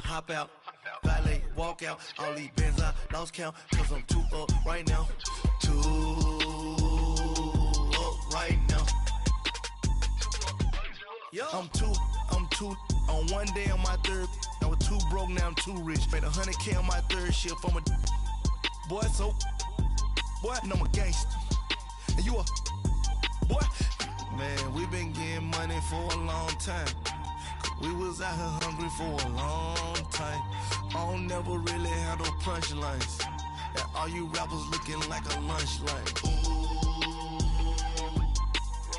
Hop out, valet, walk out, all these bins I lost count, cause I'm too up right now, too up right now. I'm too, on one day on my third, I was too broke, now I'm too rich, made 100K on my third shift, I'm a boy, so, boy, and I'm a gangster, and you a, boy, man, we been getting money for a long time. We was out here hungry for a long time. I don't never really have no punchlines. And all you rappers looking like a lunch line. Ooh,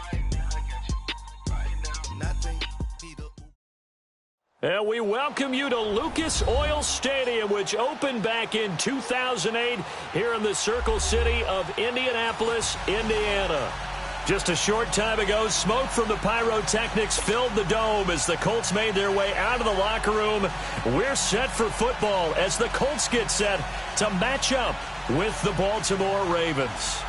right now, I got you. Right now, nothing. And we welcome you to Lucas Oil Stadium, which opened back in 2008 here in the Circle City of Indianapolis, Indiana. Just a short time ago, smoke from the pyrotechnics filled the dome as the Colts made their way out of the locker room. We're set for football as the Colts get set to match up with the Baltimore Ravens.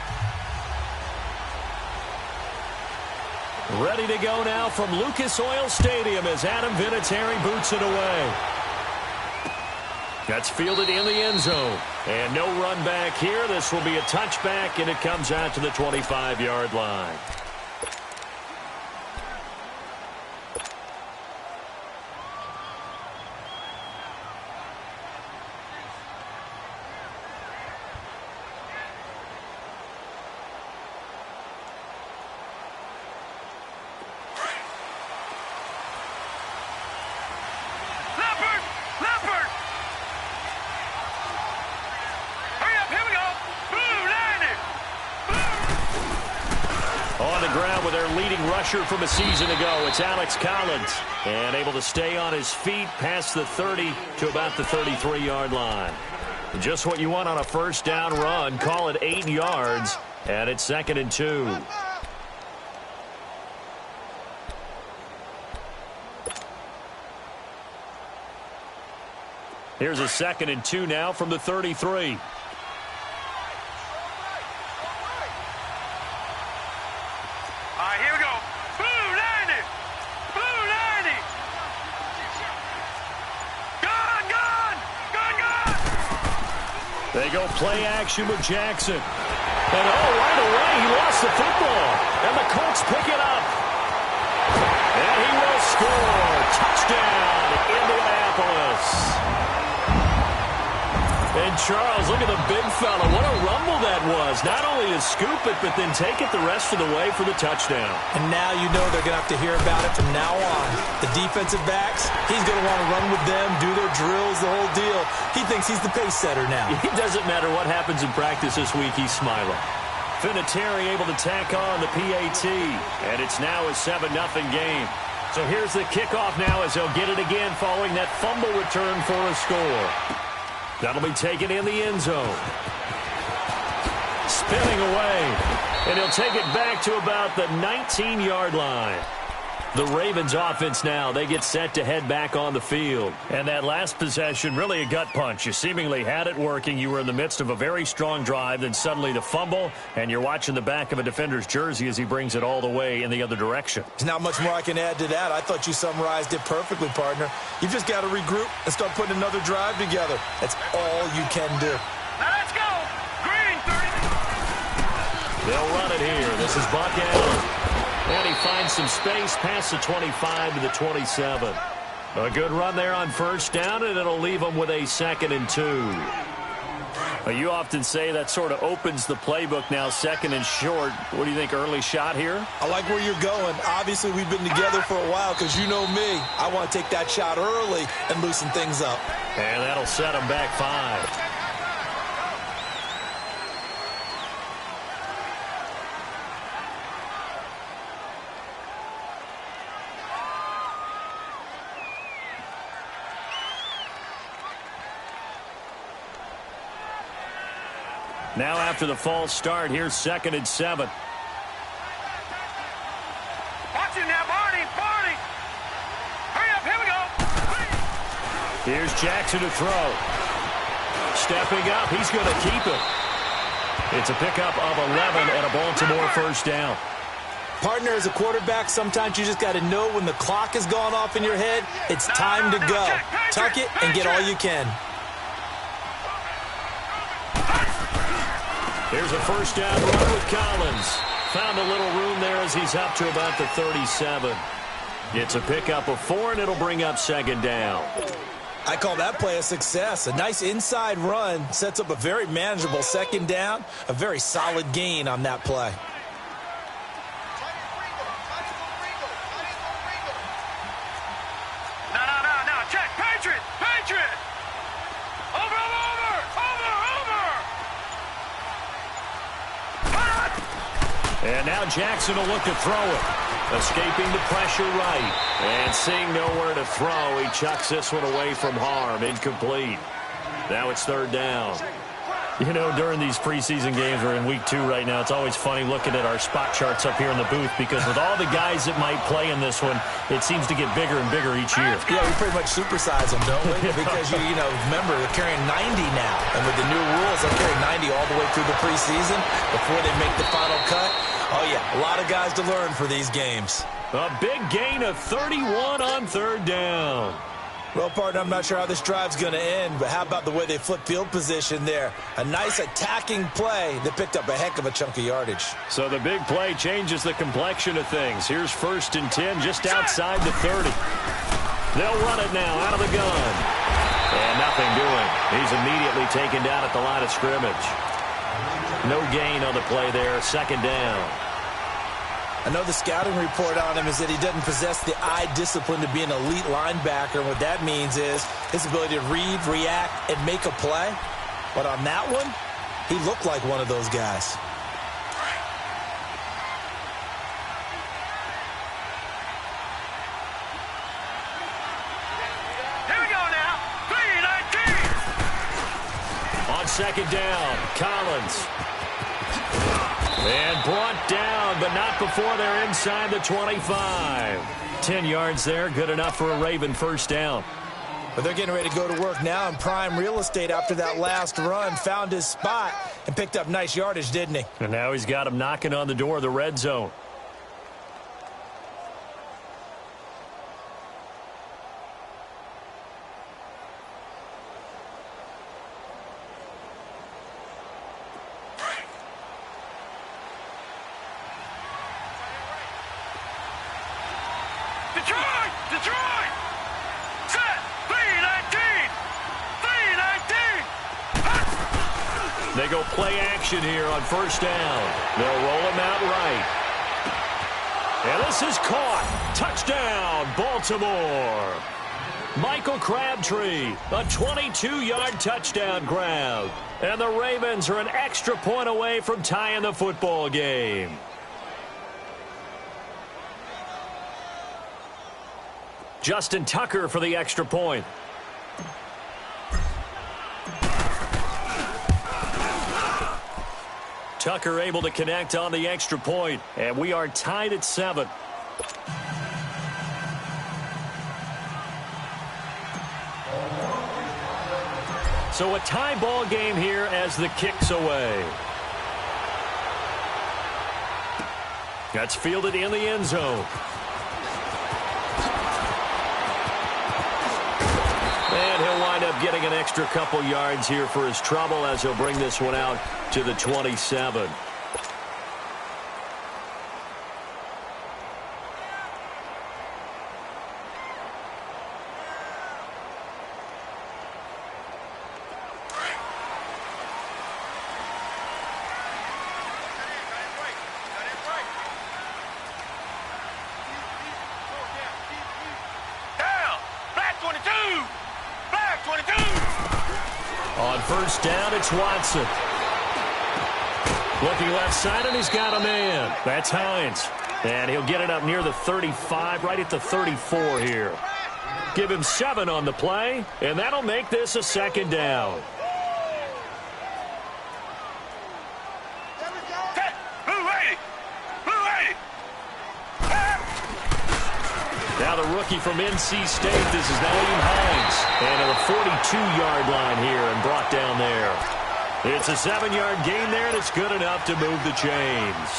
Ready to go now from Lucas Oil Stadium as Adam Vinatieri boots it away. That's fielded in the end zone. And no run back here. This will be a touchback, and it comes out to the 25-yard line. From a season ago, it's Alex Collins, and able to stay on his feet past the 30 to about the 33-yard line. Just what you want on a first down run. Call it 8 yards, and it's 2nd and 2. Here's a 2nd and 2 now from the 33. They go play action with Jackson. And right away, he lost the football. And the Colts pick it up. And he will score. Touchdown, Indianapolis. And Charles, look at the big fella. What a rumble that was. Not only to scoop it, but then take it the rest of the way for the touchdown. And now you know they're going to have to hear about it from now on. The defensive backs, he's going to want to run with them, do their drills, the whole deal. He thinks he's the pace setter now. It doesn't matter what happens in practice this week, he's smiling. Vinatieri able to tack on the PAT. And it's now a 7-0 game. So here's the kickoff now as they'll get it again following that fumble return for a score. That'll be taken in the end zone. Spinning away. And he'll take it back to about the 19-yard line. The Ravens offense now, they get set to head back on the field. And that last possession, really a gut punch. You seemingly had it working. You were in the midst of a very strong drive. Then suddenly the fumble, and you're watching the back of a defender's jersey as he brings it all the way in the other direction. There's not much more I can add to that. I thought you summarized it perfectly, partner. You've just got to regroup and start putting another drive together. That's all you can do. Now let's go. Green 30. They'll run it here. This is Buck Allen. And he finds some space past the 25 to the 27. A good run there on first down, and it'll leave him with a 2nd and 2. You often say that sort of opens the playbook now, 2nd and short. What do you think, early shot here? I like where you're going. Obviously, we've been together for a while because you know me. I want to take that shot early and loosen things up. And that'll set him back 5. Now after the false start, here's 2nd and 7. got you now, Barney. Barney. Hurry up. Here we go. Here's Jackson to throw. Stepping up. He's going to keep it. It's a pickup of 11 and a Baltimore first down. Partner, as a quarterback, sometimes you just got to know when the clock has gone off in your head, it's time to go. Tuck it and get all you can. Here's a first down run with Collins. Found a little room there as he's up to about the 37. It's a pickup of 4, and it'll bring up second down. I call that play a success. A nice inside run sets up a very manageable second down. A very solid gain on that play. No. Check. Patriot. Patriot. Over. And now Jackson will look to throw it. Escaping the pressure right. And seeing nowhere to throw, he chucks this one away from harm. Incomplete. Now it's third down. You know, during these preseason games, we're in week 2 right now, it's always funny looking at our spot charts up here in the booth because with all the guys that might play in this one, it seems to get bigger and bigger each year. Yeah, we pretty much supersize them, don't we? Because, you know, remember, they're carrying 90 now. And with the new rules, they'll carry 90 all the way through the preseason before they make the final cut. Oh, yeah, a lot of guys to learn for these games. A big gain of 31 on third down. Well, partner, I'm not sure how this drive's going to end, but how about the way they flip field position there? A nice attacking play that picked up a heck of a chunk of yardage. So the big play changes the complexion of things. Here's 1st and 10 just outside the 30. They'll run it now out of the gun. And nothing doing. He's immediately taken down at the line of scrimmage. No gain on the play there. Second down. I know the scouting report on him is that he doesn't possess the eye discipline to be an elite linebacker. And what that means is his ability to read, react, and make a play. But on that one, he looked like one of those guys. Here we go now. 3-19. On second down, Collins. And brought down, but not before they're inside the 25. 10 yards there, good enough for a Raven first down. But they're getting ready to go to work now in prime real estate after that last run. Found his spot and picked up nice yardage, didn't he? And now he's got him knocking on the door of the red zone. Detroit! Set! 3-19! 3-19! They go play action here on first down. They'll roll him out right. And this is caught. Touchdown, Baltimore. Michael Crabtree, a 22-yard touchdown grab. And the Ravens are an extra point away from tying the football game. Justin Tucker for the extra point. Tucker able to connect on the extra point, and we are tied at 7. So a tie ball game here as the kick's away. That's fielded in the end zone. And he'll wind up getting an extra couple yards here for his trouble as he'll bring this one out to the 27. On first down, it's Watson. Looking left side, and he's got a man. That's Hines. And he'll get it up near the 35, right at the 34 here. Give him 7 on the play, and that'll make this a second down. Now the rookie from NC State, this is William Hines. And to the 42-yard line here and brought down there. It's a 7-yard gain there, and it's good enough to move the chains.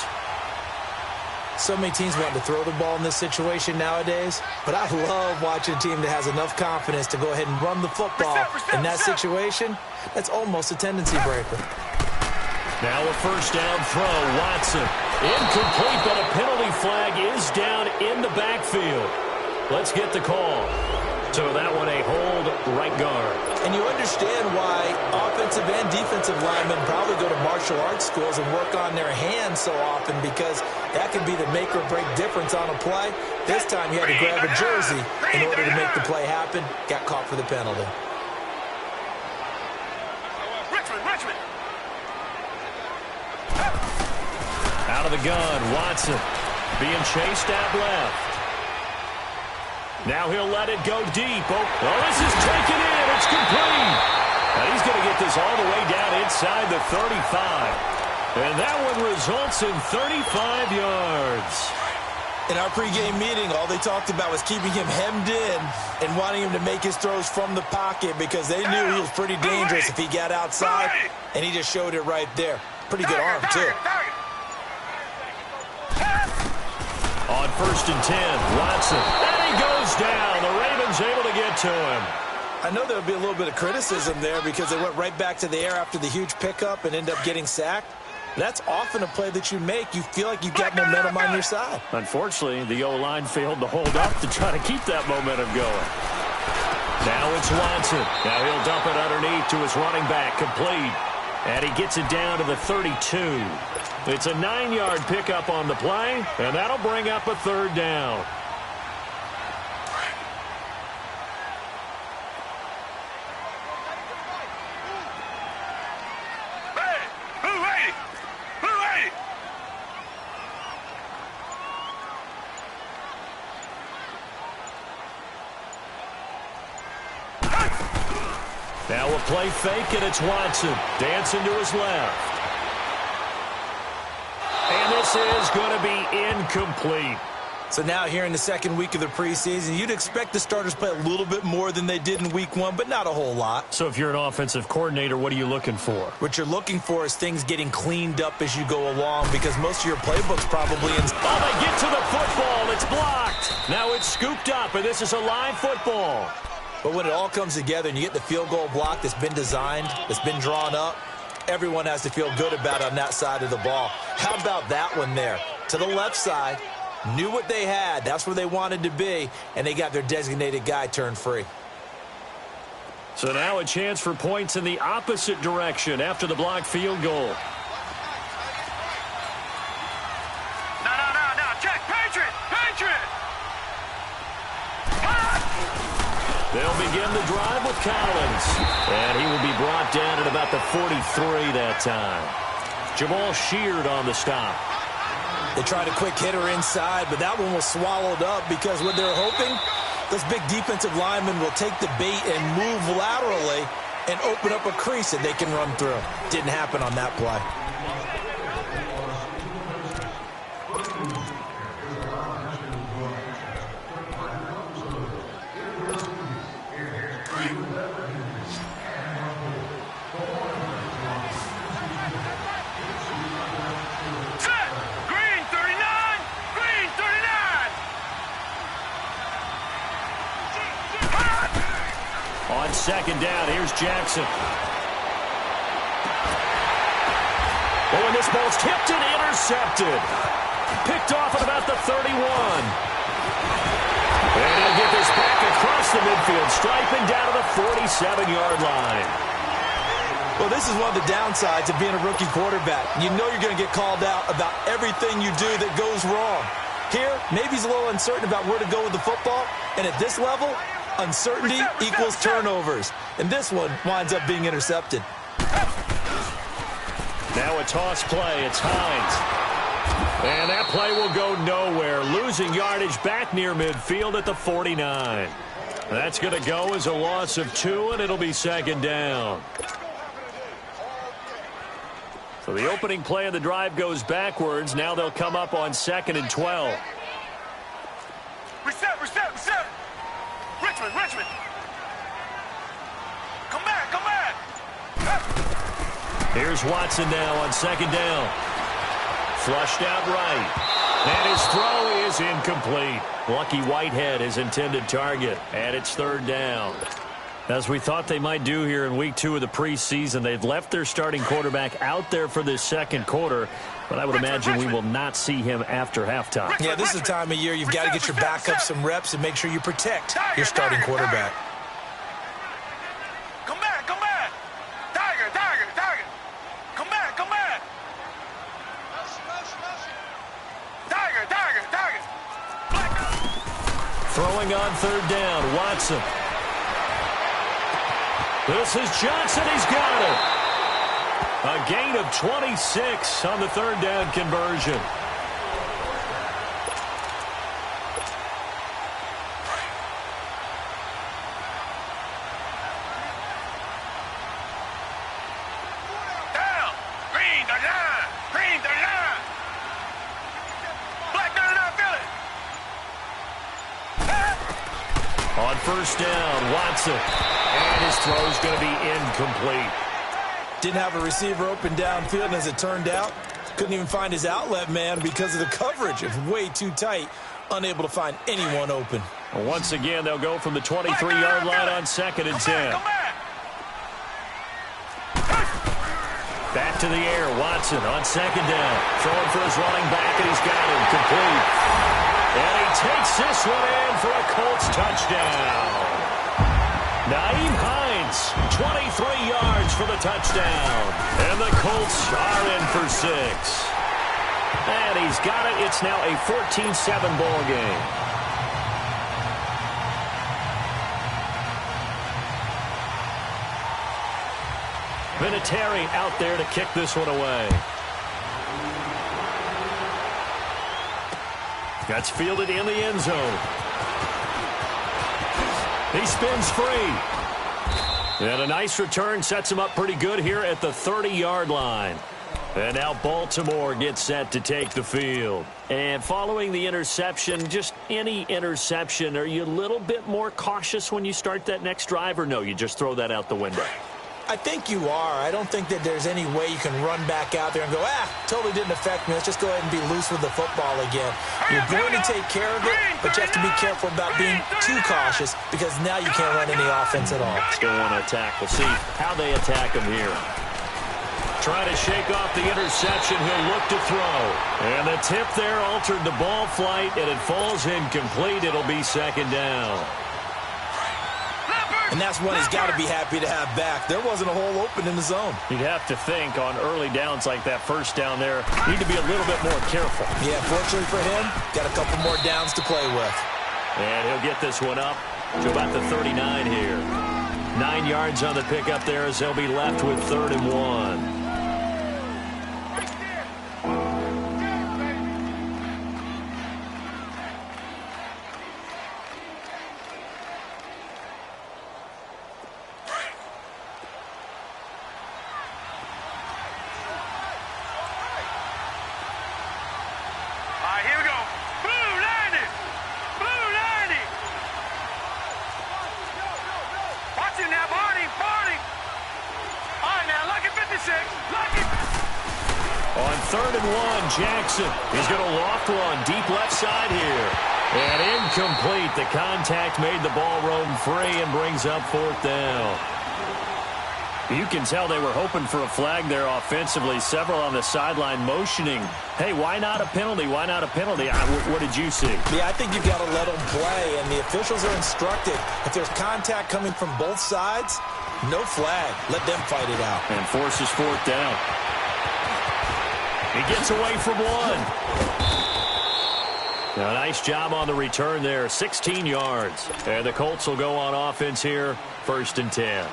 So many teams want to throw the ball in this situation nowadays, but I love watching a team that has enough confidence to go ahead and run the football in that situation. That's almost a tendency breaker. Now a first down throw, Watson. Incomplete, but a penalty flag is down in the backfield. Let's get the call. So that one a hold right guard. And you understand why offensive and defensive linemen probably go to martial arts schools and work on their hands so often, because that can be the make or break difference on a play. This time you had to grab a jersey in order to make the play happen. Got caught for the penalty. Richmond. Out of the gun, Watson being chased out left. Now he'll let it go deep. Oh, this is taken in. It's complete. And he's going to get this all the way down inside the 35. And that one results in 35 yards. In our pregame meeting, all they talked about was keeping him hemmed in and wanting him to make his throws from the pocket, because they knew he was pretty dangerous if he got outside, and he just showed it right there. Pretty good arm, too. On 1st and 10, Watson. And he goes down. The Ravens able to get to him. I know there would be a little bit of criticism there because they went right back to the air after the huge pickup and end up getting sacked. That's often a play that you make. You feel like you've got momentum on your side. Unfortunately, the O-line failed to hold up to try to keep that momentum going. Now it's Watson. Now he'll dump it underneath to his running back, complete. And he gets it down to the 32. It's a 9-yard pickup on the play, and that'll bring up a third down. Now a play fake, and it's Watson dancing to his left. And this is going to be incomplete. So now here in the second week of the preseason, you'd expect the starters play a little bit more than they did in week 1, but not a whole lot. So if you're an offensive coordinator, what are you looking for? What you're looking for is things getting cleaned up as you go along, because most of your playbook's probably in. Oh, they get to the football. It's blocked. Now it's scooped up, and this is a live football. But when it all comes together and you get the field goal block that's been designed, that's been drawn up, everyone has to feel good about it on that side of the ball. How about that one there? To the left side, knew what they had. That's where they wanted to be, and they got their designated guy turned free. So now a chance for points in the opposite direction after the blocked field goal. No. Check. Patriot. They'll begin the drive with Collins. And he will be brought down at about the 43 that time. Jamal Sheard on the stop. They tried a quick hitter inside, but that one was swallowed up because what they're hoping, those big defensive linemen will take the bait and move laterally and open up a crease that they can run through. Didn't happen on that play. On second down, here's Jackson. Oh, and this ball's tipped and intercepted. Picked off at about the 31. And he'll get this back across the midfield stripe and down to the 47-yard line. Well, this is one of the downsides of being a rookie quarterback. You know you're going to get called out about everything you do that goes wrong. Here, maybe he's a little uncertain about where to go with the football, and at this level, uncertainty equals turnovers. And this one winds up being intercepted. Now a toss play. It's Hines. And that play will go nowhere. Losing yardage back near midfield at the 49. That's going to go as a loss of 2, and it'll be second down. So the opening play of the drive goes backwards. Now they'll come up on 2nd and 12. Reset. Richmond. Come back. Here's Watson now on second down. Flushed out right. And his throw is incomplete. Lucky Whitehead, his intended target. And it's third down. As we thought they might do here in week 2 of the preseason, they've left their starting quarterback out there for this second quarter, but I would imagine we will not see him after halftime. Yeah, this is the time of year you've got to get your backup some reps and make sure you protect your starting quarterback. Come back. Tiger. Come back. Tiger. Throwing on third down, Watson. This is Johnson. He's got it. A gain of 26 on the third down conversion. Down. Green the line. Black down and Philly. On first down, Watson. And his throw's going to be incomplete. Didn't have a receiver open downfield, and as it turned out, couldn't even find his outlet man because of the coverage. It's way too tight, unable to find anyone open. Well, once again, they'll go from the 23-yard line on second and 10. Back to the air, Watson on second down. Throwing for his running back, and he's got him complete. And he takes this one in for a Colts touchdown. Naeem Hines, 23 yards for the touchdown. And the Colts are in for 6. And he's got it. It's now a 14-7 ball game. Vinatieri out there to kick this one away. That's fielded in the end zone. He spins free. And a nice return sets him up pretty good here at the 30-yard line. And now Baltimore gets set to take the field. And following the interception, just any interception, are you a little bit more cautious when you start that next drive, or no, you just throw that out the window? I think you are. I don't think that there's any way you can run back out there and go, totally didn't affect me. Let's just go ahead and be loose with the football again. You're going to take care of it, but you have to be careful about being too cautious because now you can't run any offense at all. Still want to attack. We'll see how they attack him here. Trying to shake off the interception. He'll look to throw. And the tip there altered the ball flight, and it falls incomplete. It'll be second down. And that's one he's got to be happy to have back. There wasn't a hole open in the zone. You'd have to think on early downs like that first down there, need to be a little bit more careful. Yeah, fortunately for him, got a couple more downs to play with. And he'll get this one up to about the 39 here. 9 yards on the pickup there as they'll be left with 3rd and 1. On 3rd and 1, Jackson. He's going to loft one deep left side here. And incomplete. The contact made the ball roam free and brings up 4th down. You can tell they were hoping for a flag there offensively. Several on the sideline motioning. Hey, why not a penalty? Why not a penalty? What did you see? Yeah, I think you've got to let them play. And the officials are instructed, if there's contact coming from both sides, no flag. Let them fight it out. And forces 4th down. He gets away from one. Now, nice job on the return there. 16 yards. And the Colts will go on offense here. 1st and 10.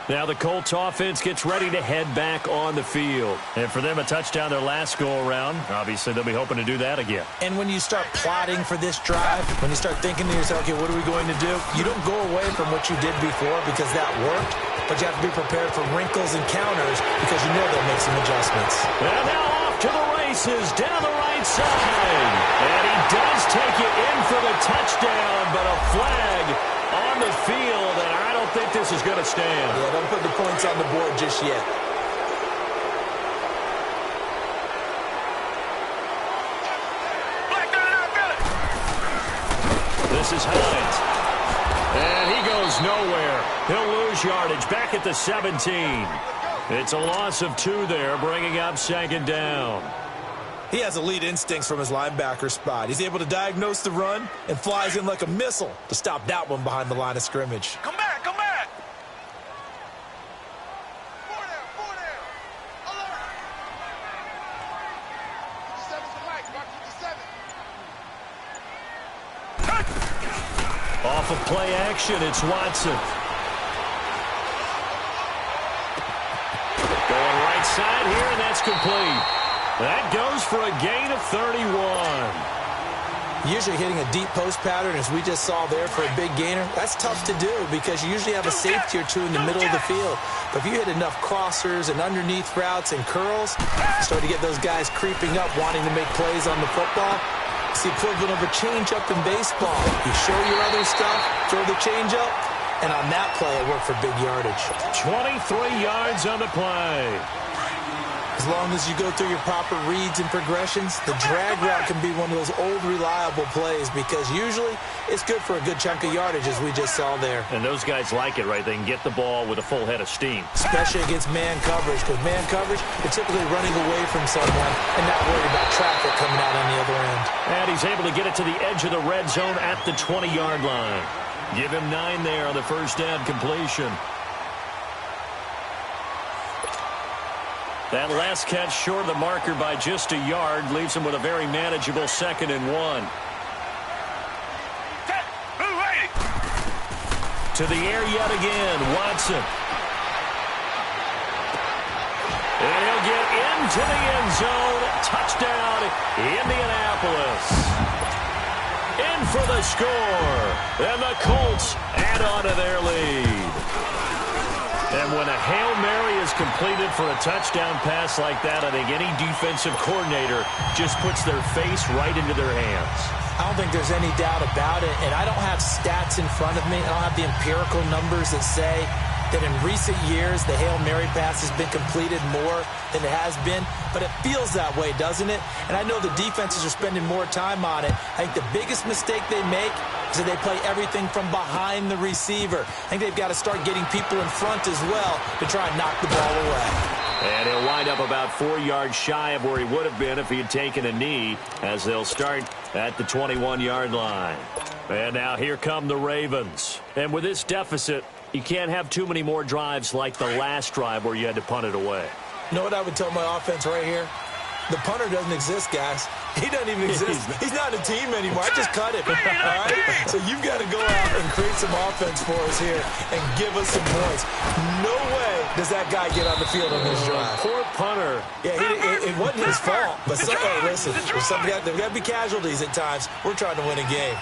Now the Colts offense gets ready to head back on the field. And for them, a touchdown their last go-around. Obviously, they'll be hoping to do that again. And when you start plotting for this drive, when you start thinking to yourself, okay, what are we going to do? You don't go away from what you did before because that worked, but you have to be prepared for wrinkles and counters because you know they'll make some adjustments. And now off to the races, down the right side. And he does take it in for the touchdown, but a flag on the field, and I don't think this is going to stand. Yeah, don't put the points on the board just yet. This is Hines. And he goes nowhere. He'll lose yardage back at the 17. It's a loss of 2 there, bringing up second down. He has elite instincts from his linebacker spot. He's able to diagnose the run and flies in like a missile to stop that one behind the line of scrimmage. Come back, come back. 4 there. Alert. 57's the mic. Mark 57. Off of play action, it's Watson. Going right side here, and that's complete. That goes for a gain of 31. Usually hitting a deep post pattern, as we just saw there, for a big gainer, that's tough to do because you usually have a safety or two in the middle of the field. But if you hit enough crossers and underneath routes and curls, you start to get those guys creeping up, wanting to make plays on the football. It's the equivalent of a change-up in baseball. You show your other stuff, throw the change-up, and on that play, it worked for big yardage. 23 yards on the play. As long as you go through your proper reads and progressions, the drag route can be one of those old reliable plays because usually it's good for a good chunk of yardage, as we just saw there. And those guys like it, right? They can get the ball with a full head of steam. Especially against man coverage, because man coverage, you're typically running away from someone and not worried about traffic coming out on the other end. And he's able to get it to the edge of the red zone at the 20-yard line. Give him 9 there on the first down completion. That last catch short of the marker by just a yard leaves him with a very manageable 2nd and 1. To the air yet again, Watson. And he'll get into the end zone. Touchdown, Indianapolis. In for the score. And the Colts add on to their lead. And when a Hail Mary is completed for a touchdown pass like that, I think any defensive coordinator just puts their face right into their hands. I don't think there's any doubt about it, and I don't have stats in front of me. I don't have the empirical numbers that say that in recent years the Hail Mary pass has been completed more than it has been, but it feels that way, doesn't it? And I know the defenses are spending more time on it. I think the biggest mistake they make is that they play everything from behind the receiver. I think they've got to start getting people in front as well to try and knock the ball away. And he'll wind up about 4 yards shy of where he would have been if he had taken a knee, as they'll start at the 21-yard line. And now here come the Ravens. And with this deficit, you can't have too many more drives like the last drive where you had to punt it away. You know what I would tell my offense right here? The punter doesn't exist, guys. He doesn't even exist. He's not a team anymore. I just cut him. All right? So you've got to go out and create some offense for us here and give us some points. No way does that guy get on the field on this drive. Poor punter. Yeah, it wasn't his fault. But hey, listen, there's got to be casualties at times. We're trying to win a game.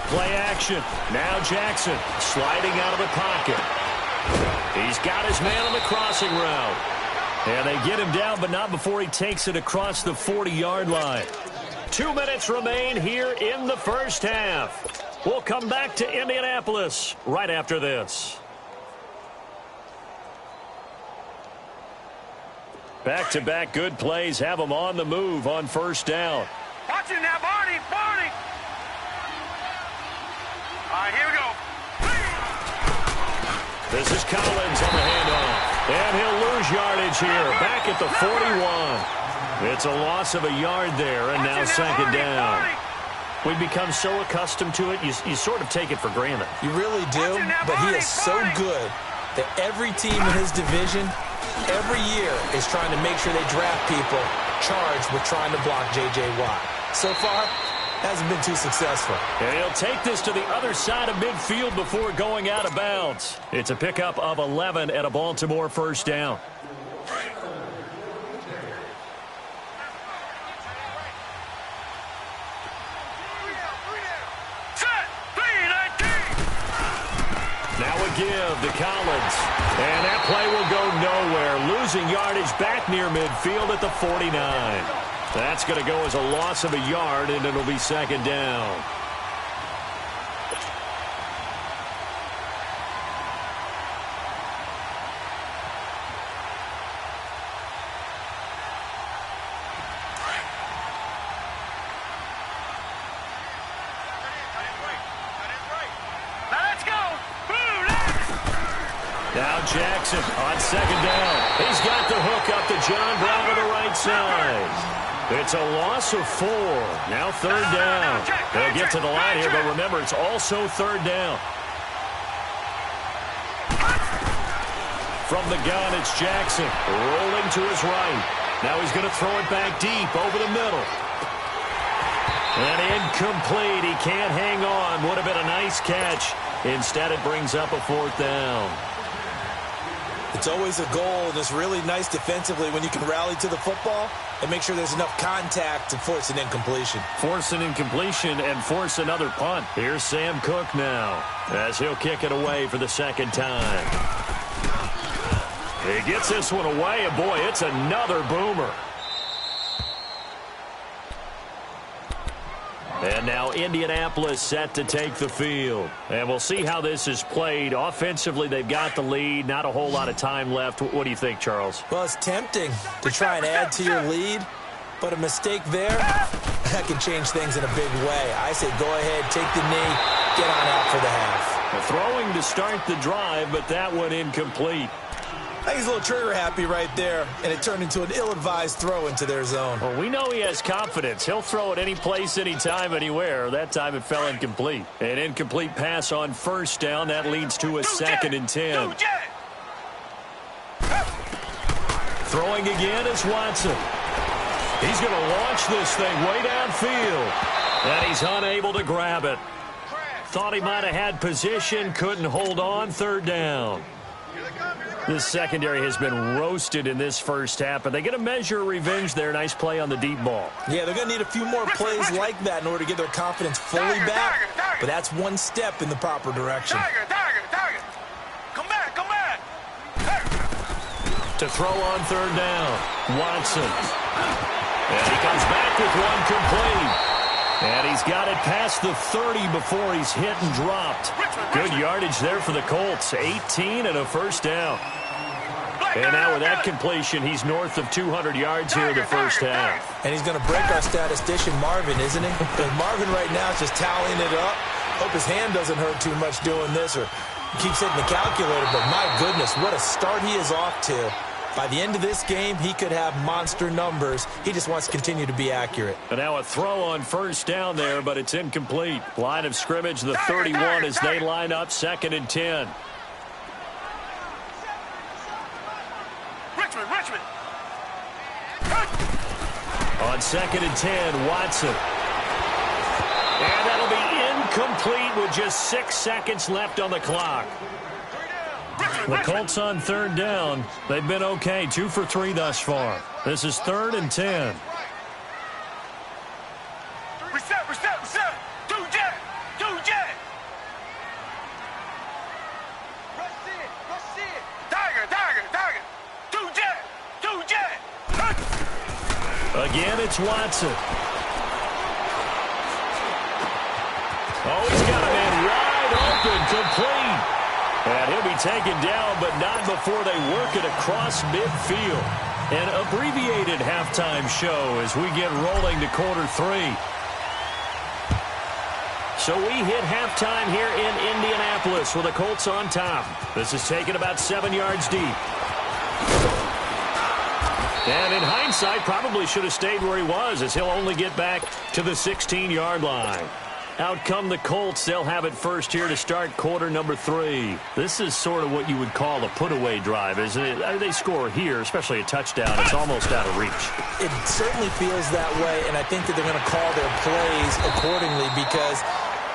Play action. Now Jackson sliding out of the pocket. He's got his man on the crossing route. And they get him down, but not before he takes it across the 40-yard line. 2 minutes remain here in the first half. We'll come back to Indianapolis right after this. Back-to-back good plays have them on the move on first down. Watch it now, Barney, Barney. All right, here we go. This is Collins on the handoff. And he'll lose yardage here. Back at the 41. It's a loss of a yard there, and now second down. We've become so accustomed to it, you sort of take it for granted. You really do, but he is so good that every team in his division, every year, is trying to make sure they draft people charged with trying to block J.J. Watt. So far, hasn't been too successful. And he'll take this to the other side of midfield before going out of bounds. It's a pickup of 11 at a Baltimore first down. Now a give to Collins. And that play will go nowhere. Losing yardage back near midfield at the 49. That's going to go as a loss of a yard, and it'll be second down. Now Jackson on second down. He's got the hook up to John Brown to the right side. It's a loss of 4. Now third down. They'll get to the line here, but remember, it's also third down. From the gun, it's Jackson rolling to his right. Now he's going to throw it back deep over the middle. And incomplete. He can't hang on. Would have been a nice catch. Instead, it brings up a fourth down. It's always a goal, and it's really nice defensively when you can rally to the football and make sure there's enough contact to force an incompletion. Force an incompletion and force another punt. Here's Sam Cook now as he'll kick it away for the second time. He gets this one away, and boy, it's another boomer. And now Indianapolis set to take the field. And we'll see how this is played. Offensively, they've got the lead. Not a whole lot of time left. What do you think, Charles? Well, it's tempting to try and add to your lead, but a mistake there, that can change things in a big way. I say go ahead, take the knee, get on out for the half. Throwing to start the drive, but that one incomplete. I think he's a little trigger happy right there, and it turned into an ill-advised throw into their zone. Well, we know he has confidence. He'll throw it any place, anytime, anywhere. That time it fell incomplete. An incomplete pass on first down. That leads to a second and 10. Throwing again is Watson. He's going to launch this thing way downfield. And he's unable to grab it. Thought he might have had position, couldn't hold on, third down. This secondary has been roasted in this first half, but they get a measure of revenge there. Nice play on the deep ball. Yeah, they're going to need a few more plays like that in order to get their confidence fully back, but that's one step in the proper direction. Come back. To throw on third down, Watson. And he comes back with one complete. And he's got it past the 30 before he's hit and dropped. Good yardage there for the Colts. 18 and a first down. And now with that completion, he's north of 200 yards here in the first half. And he's going to break our statistician, Marvin, isn't he? Because Marvin right now is just tallying it up. Hope his hand doesn't hurt too much doing this or keeps hitting the calculator. But my goodness, what a start he is off to. By the end of this game, he could have monster numbers. He just wants to continue to be accurate. And now a throw on first down there, but it's incomplete. Line of scrimmage, the 31 as they line up, second and 10. Richmond. On second and 10, Watson. And that'll be incomplete with just 6 seconds left on the clock. The Colts on third down. They've been okay. 2 for 3 thus far. This is third and 10. Reset. 2 jet. Rush it. Tiger. 2 jet. Again, it's Watson. Oh, he's got a man wide open, complete. And he'll be taken down, but not before they work it across midfield. An abbreviated halftime show as we get rolling to quarter 3. So we hit halftime here in Indianapolis with the Colts on top. This is taken about 7 yards deep. And in hindsight, probably should have stayed where he was as he'll only get back to the 16-yard line. Out come the Colts. They'll have it first here to start quarter number 3. This is sort of what you would call a put-away drive, isn't it? They score here, especially a touchdown. It's almost out of reach. It certainly feels that way, and I think that they're going to call their plays accordingly because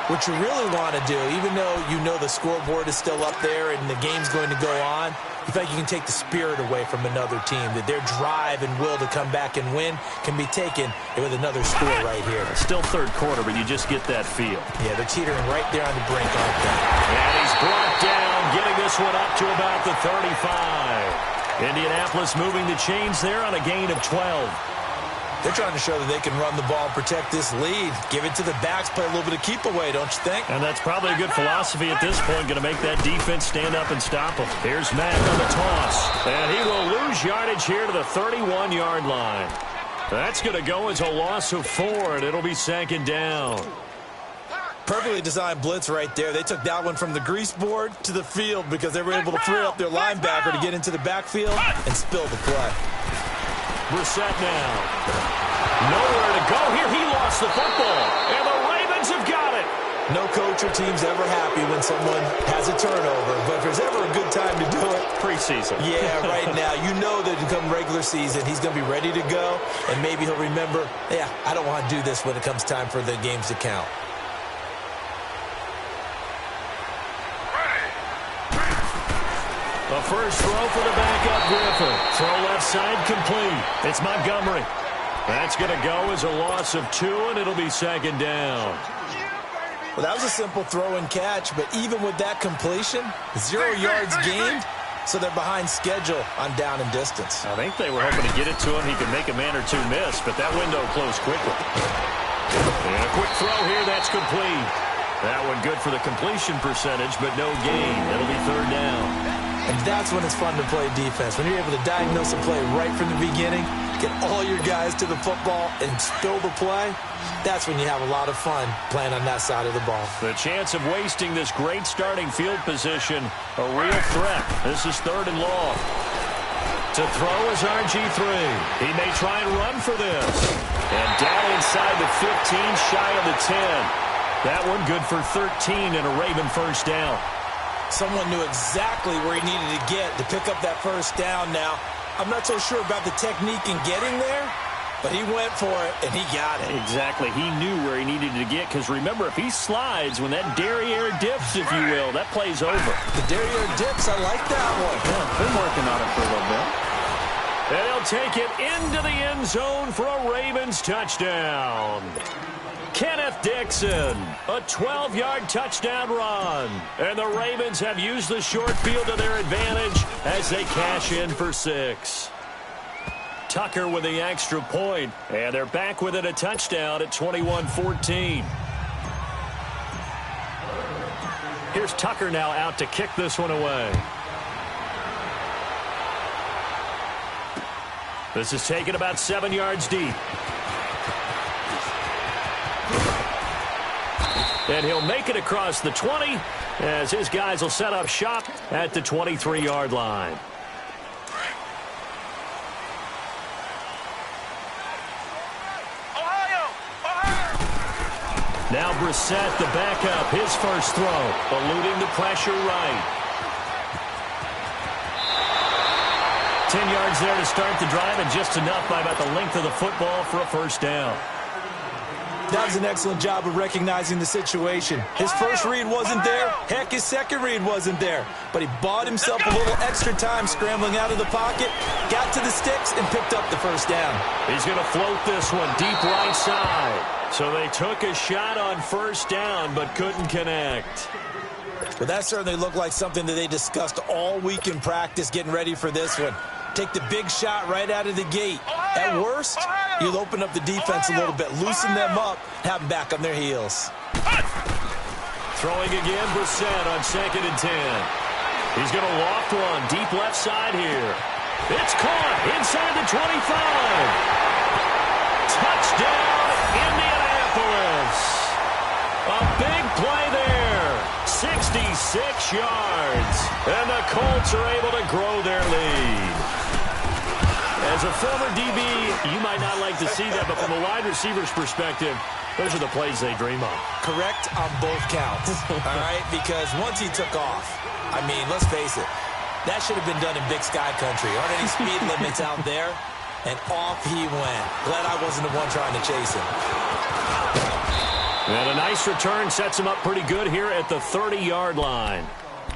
what you really want to do, even though you know the scoreboard is still up there and the game's going to go on, you feel like you can take the spirit away from another team, that their drive and will to come back and win can be taken with another score right here. Still third quarter, but you just get that feel. Yeah, they're teetering right there on the brink, aren't they? And he's brought down, getting this one up to about the 35. Indianapolis moving the chains there on a gain of 12. They're trying to show that they can run the ball and protect this lead. Give it to the backs, play a little bit of keep away, don't you think? And that's probably a good philosophy at this point, going to make that defense stand up and stop them. Here's Mack on the toss. And he will lose yardage here to the 31-yard line. That's going to go as a loss of 4, and it'll be second down. Perfectly designed blitz right there. They took that one from the grease board to the field because they were able to free up their linebacker to get into the backfield and spill the play. Brissett now. Nowhere to go here. He lost the football, and the Ravens have got it. No coach or team's ever happy when someone has a turnover, but if there's ever a good time to do it, preseason. Yeah, right now. You know that come regular season, he's going to be ready to go, and maybe he'll remember, yeah, I don't want to do this when it comes time for the games to count. A first throw for the backup Griffin. Throw left side complete. It's Montgomery. That's going to go as a loss of 2, and it'll be second down. Well, that was a simple throw and catch, but even with that completion, 0 yards gained, so they're behind schedule on down and distance. I think they were hoping to get it to him. He could make a man or two miss, but that window closed quickly. And a quick throw here, that's complete. That one good for the completion percentage, but no gain. It'll be third down. And that's when it's fun to play defense. When you're able to diagnose a play right from the beginning, get all your guys to the football and spill the play, that's when you have a lot of fun playing on that side of the ball. The chance of wasting this great starting field position, a real threat. This is third and long. To throw is RG3. He may try and run for this. And down inside the 15, shy of the 10. That one good for 13 and a Raven first down. Someone knew exactly where he needed to get to pick up that first down now. I'm not so sure about the technique in getting there, but he went for it, and he got it. Exactly. He knew where he needed to get, because remember, if he slides, when that derriere dips, if you will, that play's over. The derriere dips, I like that one. Yeah, been working on it for a little bit. And he'll take it into the end zone for a Ravens touchdown. Kenneth Dixon, a 12-yard touchdown run. And the Ravens have used the short field to their advantage as they cash in for 6. Tucker with the extra point, and they're back within a touchdown at 21-14. Here's Tucker now out to kick this one away. This is taken about 7 yards deep. And he'll make it across the 20 as his guys will set up shop at the 23-yard line. Now Brissett, the backup, his first throw, eluding the pressure right. 10 yards there to start the drive, and just enough by about the length of the football for a first down. That was an excellent job of recognizing the situation. His first read wasn't there. Heck, his second read wasn't there. But he bought himself a little extra time scrambling out of the pocket, got to the sticks, and picked up the first down. He's going to float this one deep right side. So they took a shot on first down, but couldn't connect. Well, that certainly looked like something that they discussed all week in practice getting ready for this one. Take the big shot right out of the gate. At worst, you'll open up the defense a little bit, loosen them up, have them back on their heels. Throwing again, Brissett on 2nd and 10. He's going to loft one deep left side here. It's caught inside the 25. Touchdown, Indianapolis. A big play there. 66 yards. And the Colts are able to grow their lead. As a former DB, you might not like to see that, but from a wide receiver's perspective, those are the plays they dream of. Correct on both counts, all right? Because once he took off, I mean, let's face it, that should have been done in Big Sky Country. Aren't any speed limits out there? And off he went. Glad I wasn't the one trying to chase him. And a nice return sets him up pretty good here at the 30-yard line.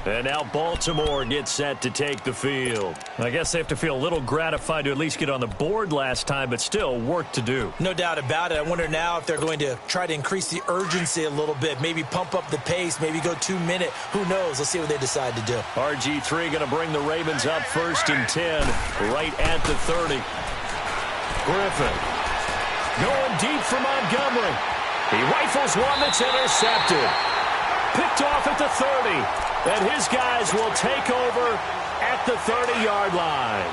And now Baltimore gets set to take the field. I guess they have to feel a little gratified to at least get on the board last time, but still work to do. No doubt about it. I wonder now if they're going to try to increase the urgency a little bit, maybe pump up the pace, maybe go 2-minute. Who knows? Let's see what they decide to do. RG3 going to bring the Ravens up 1st and 10 right at the 30. Griffin Going deep for Montgomery. He rifles one that's intercepted. Picked off at the 30. And his guys will take over at the 30-yard line.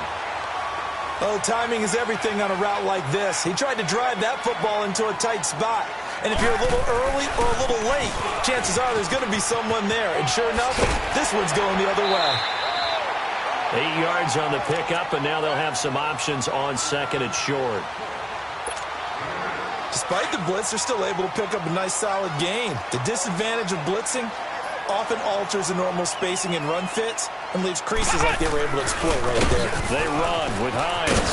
Oh, timing is everything on a route like this. He tried to drive that football into a tight spot. And if you're a little early or a little late, chances are there's going to be someone there. And sure enough, this one's going the other way. 8 yards on the pickup, and now they'll have some options on second and short. Despite the blitz, they're still able to pick up a nice, solid gain. The disadvantage of blitzing often alters the normal spacing and run fits and leaves creases like they were able to exploit right there. They run with Hines,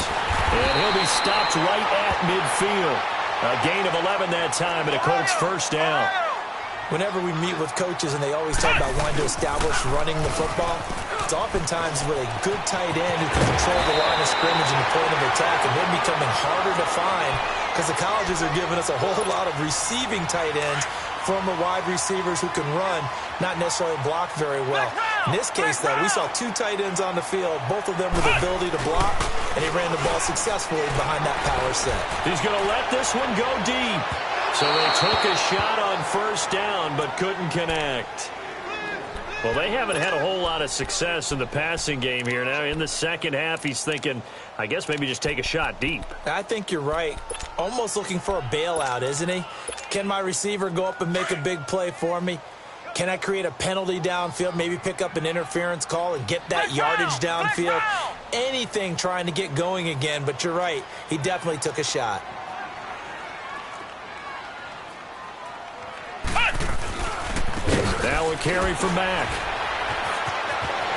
and he'll be stopped right at midfield. A gain of 11 that time, and a Colts first down. Whenever we meet with coaches and they always talk about wanting to establish running the football, it's oftentimes with a good tight end who can control the line of scrimmage and the point of attack, and they're becoming harder to find because the colleges are giving us a whole lot of receiving tight ends, former wide receivers who can run, not necessarily block very well. In this case, though, we saw 2 tight ends on the field, both of them with the ability to block, and he ran the ball successfully behind that power set. He's going to let this one go deep. So they took a shot on first down, but couldn't connect. Well, they haven't had a whole lot of success in the passing game here. Now, in the second half, he's thinking, I guess maybe just take a shot deep. I think you're right. Almost looking for a bailout, isn't he? Can my receiver go up and make a big play for me? Can I create a penalty downfield, maybe pick up an interference call and get that yardage downfield? Anything trying to get going again, but you're right. He definitely took a shot. Now a carry from Mack.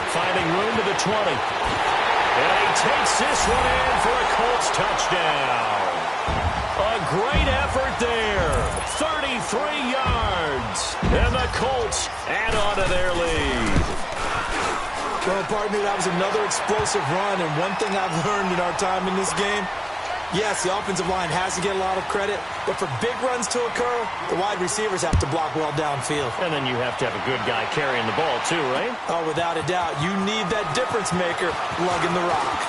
Finding room to the 20. And he takes this one in for a Colts touchdown. A great effort there. 33 yards. And the Colts add on to their lead. Well, pardon me, that was another explosive run. And one thing I've learned in our time in this game, yes, the offensive line has to get a lot of credit, but for big runs to occur, the wide receivers have to block well downfield. And then you have to have a good guy carrying the ball too, right? Oh, without a doubt. You need that difference maker lugging the rock.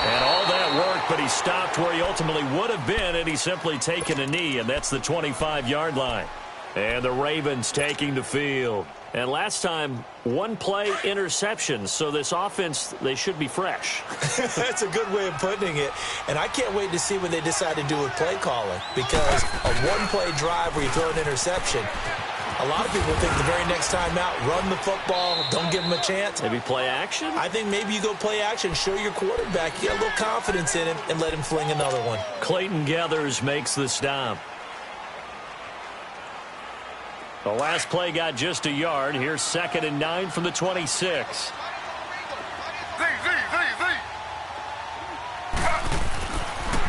And all that work, but he stopped where he ultimately would have been, and he's simply taken a knee, and that's the 25-yard line. And the Ravens taking the field. And last time, 1 play interception, so this offense, they should be fresh. That's a good way of putting it. And I can't wait to see what they decide to do with play calling, because a 1-play drive where you throw an interception, a lot of people think the very next time out, run the football, don't give them a chance. Maybe play action? I think maybe you go play action, show your quarterback, you get a little confidence in him, and let him fling another one. Clayton Gathers makes the stop. The last play got just a yard. Here's 2nd and 9 from the 26.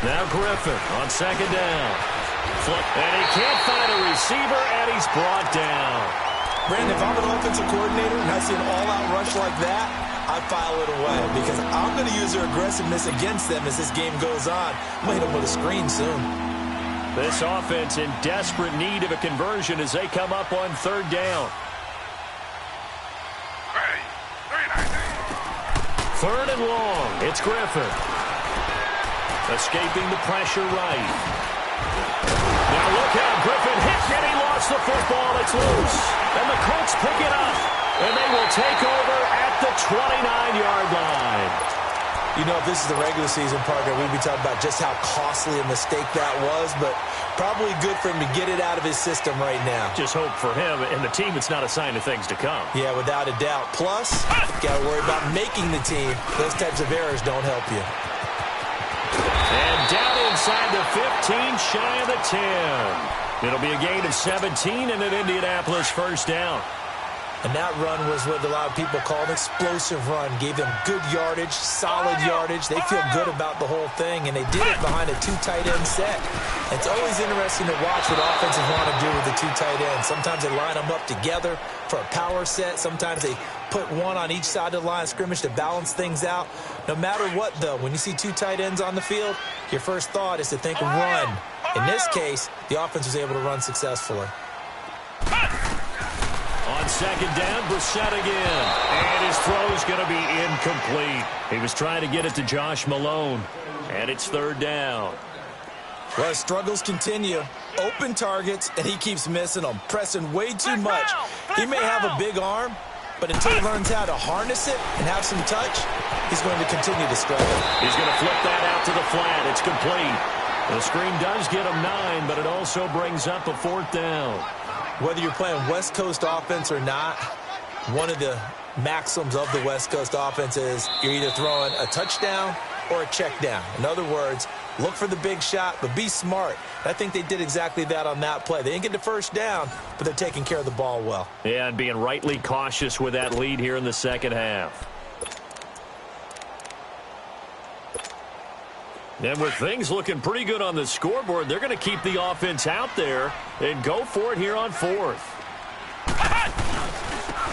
Now Griffin on 2nd down. Flip, and he can't find a receiver, and he's brought down. Brandon, if I'm an offensive coordinator and I see an all-out rush like that, I file it away because I'm going to use their aggressiveness against them as this game goes on. I'm going to hit them with a screen soon. This offense in desperate need of a conversion as they come up on 3rd down. 3rd and long. It's Griffin. Escaping the pressure right. Now look out. Griffin hit, and he lost the football. It's loose. And the Colts pick it up. And they will take over at the 29-yard line. You know, if this is the regular season, partner, we'd be talking about just how costly a mistake that was, but probably good for him to get it out of his system right now. Just hope for him and the team it's not a sign of things to come. Yeah, without a doubt. Plus, got to worry about making the team. Those types of errors don't help you. And down inside the 15, shy of the 10. It'll be a gain of 17 and an Indianapolis first down. And that run was what a lot of people call an explosive run. Gave them good yardage, solid yardage. They feel good about the whole thing, and they did it behind a 2 tight end set. It's always interesting to watch what offenses want to do with the 2 tight ends. Sometimes they line them up together for a power set. Sometimes they put one on each side of the line of scrimmage to balance things out. No matter what, though, when you see 2 tight ends on the field, your first thought is to think run. In this case, the offense was able to run successfully. On 2nd down, Brissett again. And his throw is going to be incomplete. He was trying to get it to Josh Malone. And it's 3rd down. Well, his struggles continue. Open targets, and he keeps missing them, pressing way too much. He may have a big arm, but until he learns how to harness it and have some touch, he's going to continue to struggle. He's going to flip that out to the flat. It's complete. The screen does get him 9, but it also brings up a 4th down. Whether you're playing West Coast offense or not, one of the maxims of the West Coast offense is you're either throwing a touchdown or a check down. In other words, look for the big shot, but be smart. I think they did exactly that on that play. They didn't get the first down, but they're taking care of the ball well. Yeah, and being rightly cautious with that lead here in the second half. And with things looking pretty good on the scoreboard, they're going to keep the offense out there and go for it here on 4th.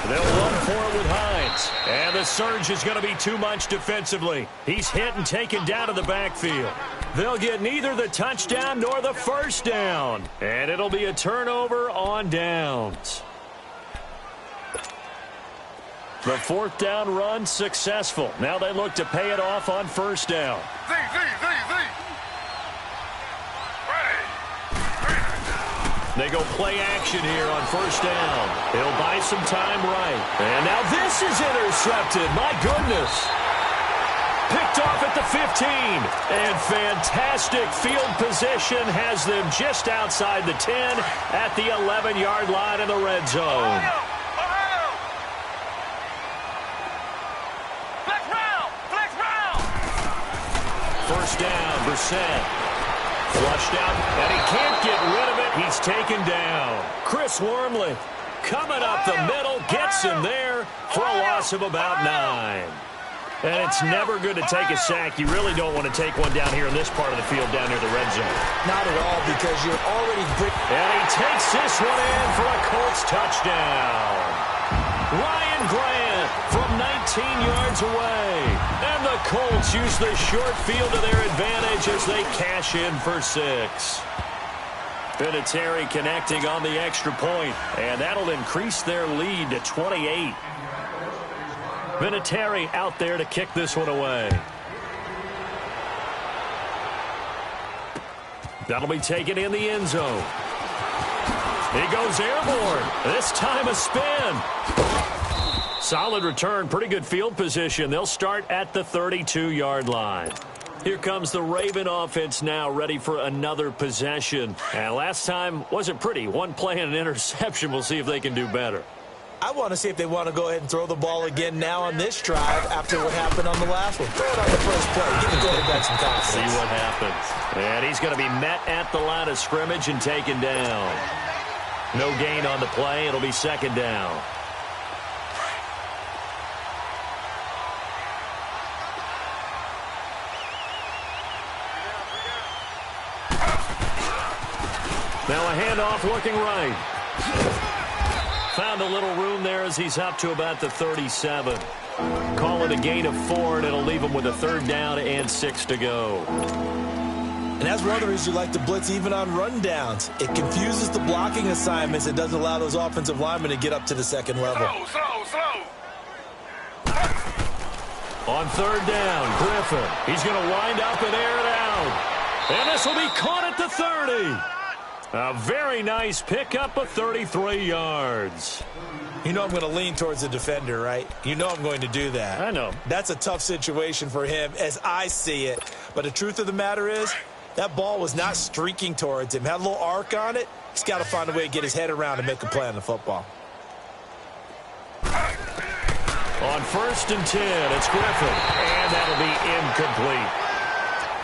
They'll run for it with Hines. And the surge is going to be too much defensively. He's hit and taken down to the backfield. They'll get neither the touchdown nor the first down. And it'll be a turnover on downs. The 4th down run successful. Now they look to pay it off on first down. They go play action here on first down. He'll buy some time right. And now this is intercepted. My goodness. Picked off at the 15. And fantastic field position has them just outside the 10 at the 11-yard line in the red zone. First down, Brissett. Flushed out, and he can't get rid of it. He's taken down. Chris Wormley coming up the middle, gets him there for a loss of about 9. And it's never good to take a sack. You really don't want to take one down here in this part of the field down near the red zone. Not at all, because you're already... And he takes this one in for a Colts touchdown. Ryan Grant from 19 yards away. And the Colts use the short field to their advantage as they cash in for 6. Vinatieri connecting on the extra point, and that'll increase their lead to 28. Vinatieri out there to kick this one away. That'll be taken in the end zone. He goes airborne. This time a spin. Solid return, pretty good field position. They'll start at the 32-yard line. Here comes the Raven offense now, ready for another possession. And last time wasn't pretty. One play and an interception. We'll see if they can do better. I want to see if they want to go ahead and throw the ball again now on this drive after what happened on the last one. Throw it on the first play. Give the quarterback some confidence. See what happens. And he's going to be met at the line of scrimmage and taken down. No gain on the play. It'll be second down. Now a handoff looking right. Found a little room there as he's up to about the 37. Call it a gain of 4, and it'll leave him with a 3rd down and 6 to go. And that's one of the reasons you like to blitz even on rundowns. It confuses the blocking assignments. It doesn't allow those offensive linemen to get up to the second level. Slow. On 3rd down, Griffin. He's going to wind up and air it out. And this will be caught at the 30. A very nice pickup of 33 yards. You know I'm going to lean towards the defender, right? You know I'm going to do that. I know. That's a tough situation for him as I see it. But the truth of the matter is, that ball was not streaking towards him. Had a little arc on it. He's got to find a way to get his head around and make a play on the football. On 1st and 10, it's Griffin. And that'll be incomplete.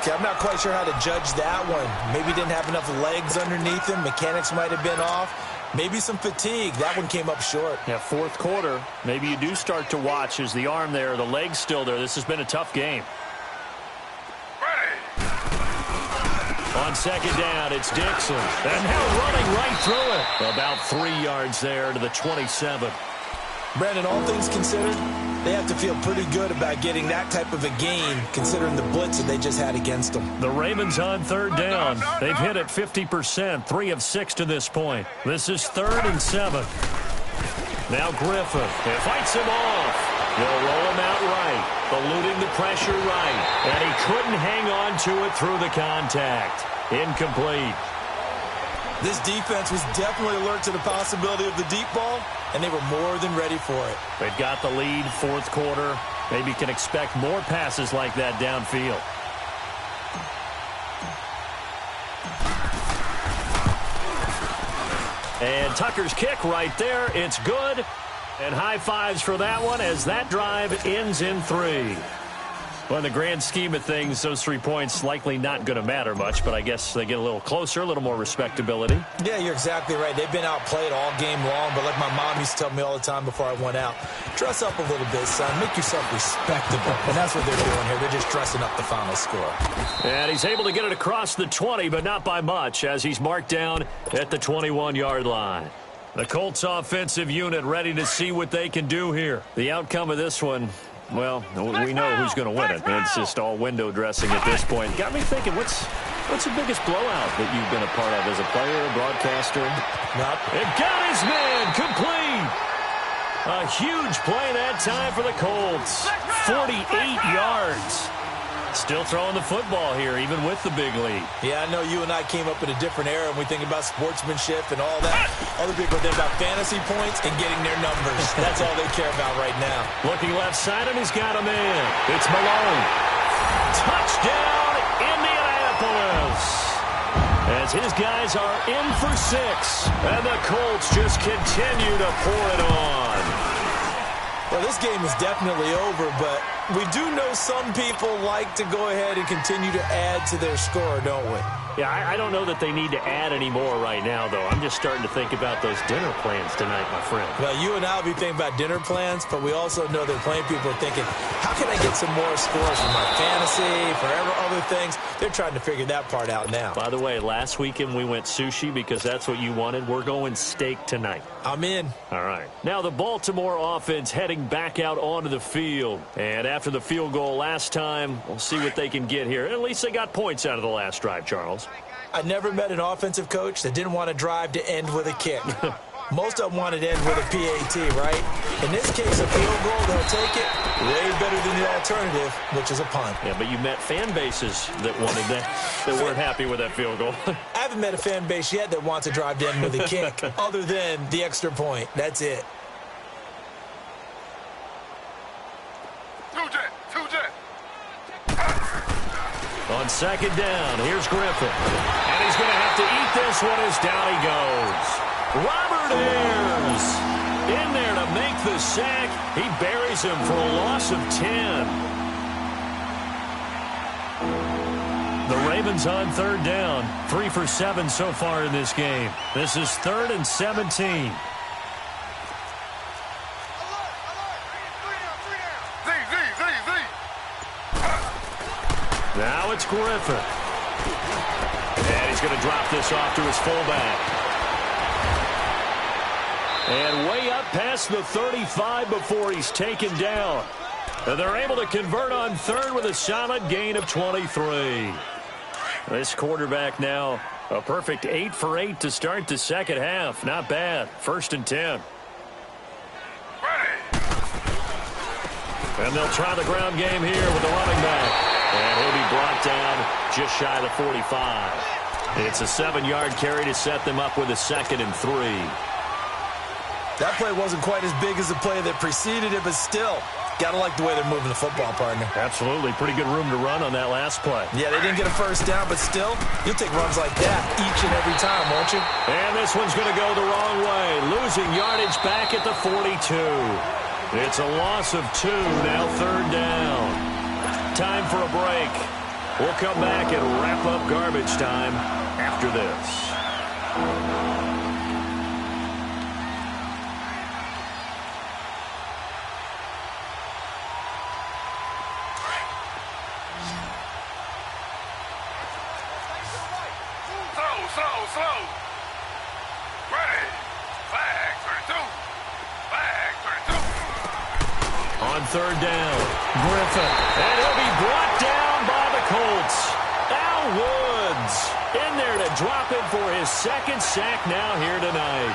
Okay, I'm not quite sure how to judge that one. Maybe didn't have enough legs underneath him. Mechanics might have been off. Maybe some fatigue. That one came up short. Yeah, 4th quarter. Maybe you do start to watch as the arm there, the leg's still there. This has been a tough game. On 2nd down, it's Dixon. And now running right through it. About 3 yards there to the 27. Brandon, all things considered, they have to feel pretty good about getting that type of a gain, considering the blitz that they just had against them. The Ravens on 3rd down. They've hit it 50%, 3 of 6 to this point. This is 3rd and 7. Now Griffin. He fights him off. They'll roll him out right, eluding the pressure right. And he couldn't hang on to it through the contact. Incomplete. This defense was definitely alert to the possibility of the deep ball, and they were more than ready for it. They've got the lead, fourth quarter. Maybe can expect more passes like that downfield. And Tucker's kick right there. It's good. And high fives for that one as that drive ends in 3. Well, in the grand scheme of things, those 3 points likely not going to matter much, but I guess they get a little closer, a little more respectability. Yeah, you're exactly right. They've been outplayed all game long, but like my mom used to tell me all the time before I went out, dress up a little bit, son. Make yourself respectable. And that's what they're doing here. They're just dressing up the final score. And he's able to get it across the 20, but not by much, as he's marked down at the 21-yard line. The Colts offensive unit ready to see what they can do here. The outcome of this one, well, we know who's going to win it. It's just all window dressing at this point. Got me thinking, what's the biggest blowout that you've been a part of as a player, a broadcaster? It got his man complete. A huge play that time for the Colts. 48 yards. Still throwing the football here, even with the big lead. Yeah, I know you and I came up in a different era, and we think about sportsmanship and all that. Other people think about fantasy points and getting their numbers. That's all they care about right now. Looking left side, and he's got a man. It's Malone. Touchdown, Indianapolis. As his guys are in for 6. And the Colts just continue to pour it on. Well, this game is definitely over, but we do know some people like to go ahead and continue to add to their score, don't we? Yeah, I don't know that they need to add any more right now, though. I'm just starting to think about those dinner plans tonight, my friend. Well, you and I will be thinking about dinner plans, but we also know that plenty of people are thinking, how can I get some more scores for my fantasy, for other things? They're trying to figure that part out now. By the way, last weekend we went sushi because that's what you wanted. We're going steak tonight. I'm in. All right. Now the Baltimore offense heading back out onto the field. And after the field goal last time, we'll see what they can get here. At least they got points out of the last drive, Charles. I never met an offensive coach that didn't want to drive to end with a kick. Most of them wanted to end with a PAT, right? In this case, a field goal, they'll take it way better than the alternative, which is a punt. Yeah, but you met fan bases that wanted that weren't happy with that field goal. I haven't met a fan base yet that wants to drive to end with a kick, other than the extra point. That's it. On second down, here's Griffin. And he's going to have to eat this one as down he goes. Robert Ayers in there to make the sack. He buries him for a loss of 10. The Ravens on third down. 3 for 7 so far in this game. This is 3rd and 17. Now it's Griffin. And he's going to drop this off to his fullback. And way up past the 35 before he's taken down. And they're able to convert on third with a solid gain of 23. This quarterback now a perfect 8 for 8 to start the second half. Not bad. 1st and 10. And they'll try the ground game here with the running back. And he'll be brought down just shy of the 45. It's a 7-yard carry to set them up with a 2nd and 3. That play wasn't quite as big as the play that preceded it, but still, got to like the way they're moving the football, partner. Absolutely. Pretty good room to run on that last play. Yeah, they didn't get a first down, but still, you'll take runs like that each and every time, won't you? And this one's going to go the wrong way. Losing yardage back at the 42. It's a loss of 2, now 3rd down. Time for a break. We'll come back and wrap up garbage time after this. Slow. Ready. Flag 32. Flag 32. On third down, Griffin. And he'll be brought down by the Colts. Al Woods in there to drop him for his 2nd sack now here tonight.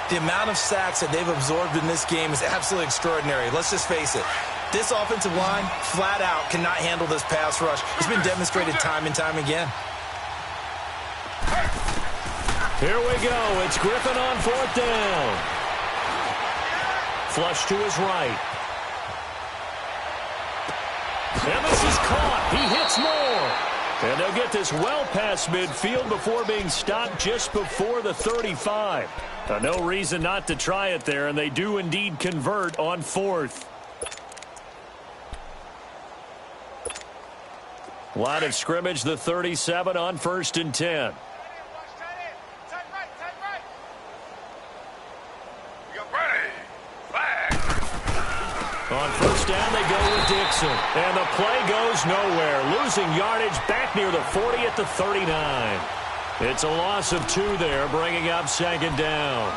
The amount of sacks that they've absorbed in this game is absolutely extraordinary. Let's just face it. This offensive line, flat out, cannot handle this pass rush. It's been demonstrated time and time again. Here we go. It's Griffin on fourth down. Flush to his right. And this is caught. He hits more. And they'll get this well past midfield before being stopped just before the 35. No reason not to try it there, and they do indeed convert on fourth. Line of scrimmage, the 37 on 1st and 10. On first down, they go with Dixon. And the play goes nowhere. Losing yardage back near the 40 at the 39. It's a loss of 2 there, bringing up 2nd down.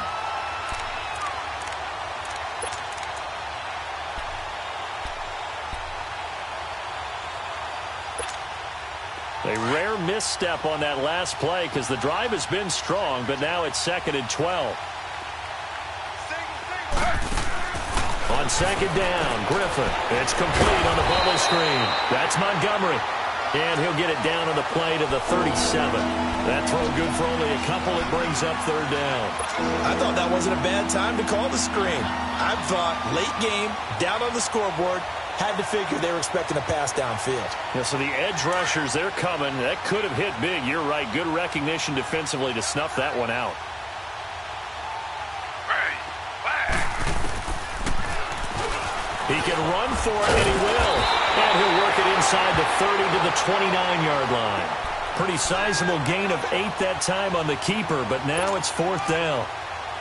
A rare misstep on that last play because the drive has been strong, but now it's 2nd and 12. On 2nd down, Griffin. It's complete on the bubble screen. That's Montgomery. And he'll get it down on the play to the 37. That throw good for only a couple. It brings up 3rd down. I thought that wasn't a bad time to call the screen. I thought late game, down on the scoreboard, had to figure they were expecting a pass downfield. Yeah, so the edge rushers, they're coming. That could have hit big. You're right. Good recognition defensively to snuff that one out. He can run for it, and he will. And he'll work it inside the 30 to the 29-yard line. Pretty sizable gain of 8 that time on the keeper, but now it's 4th down.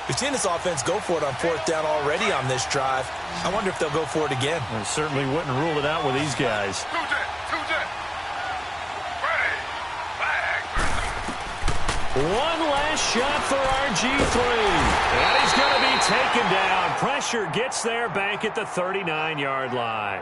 We've seen this offense go for it on 4th down already on this drive. I wonder if they'll go for it again. I certainly wouldn't rule it out with these guys. One last shot for RG3. And he's going to be taken down. Pressure gets there back at the 39-yard line.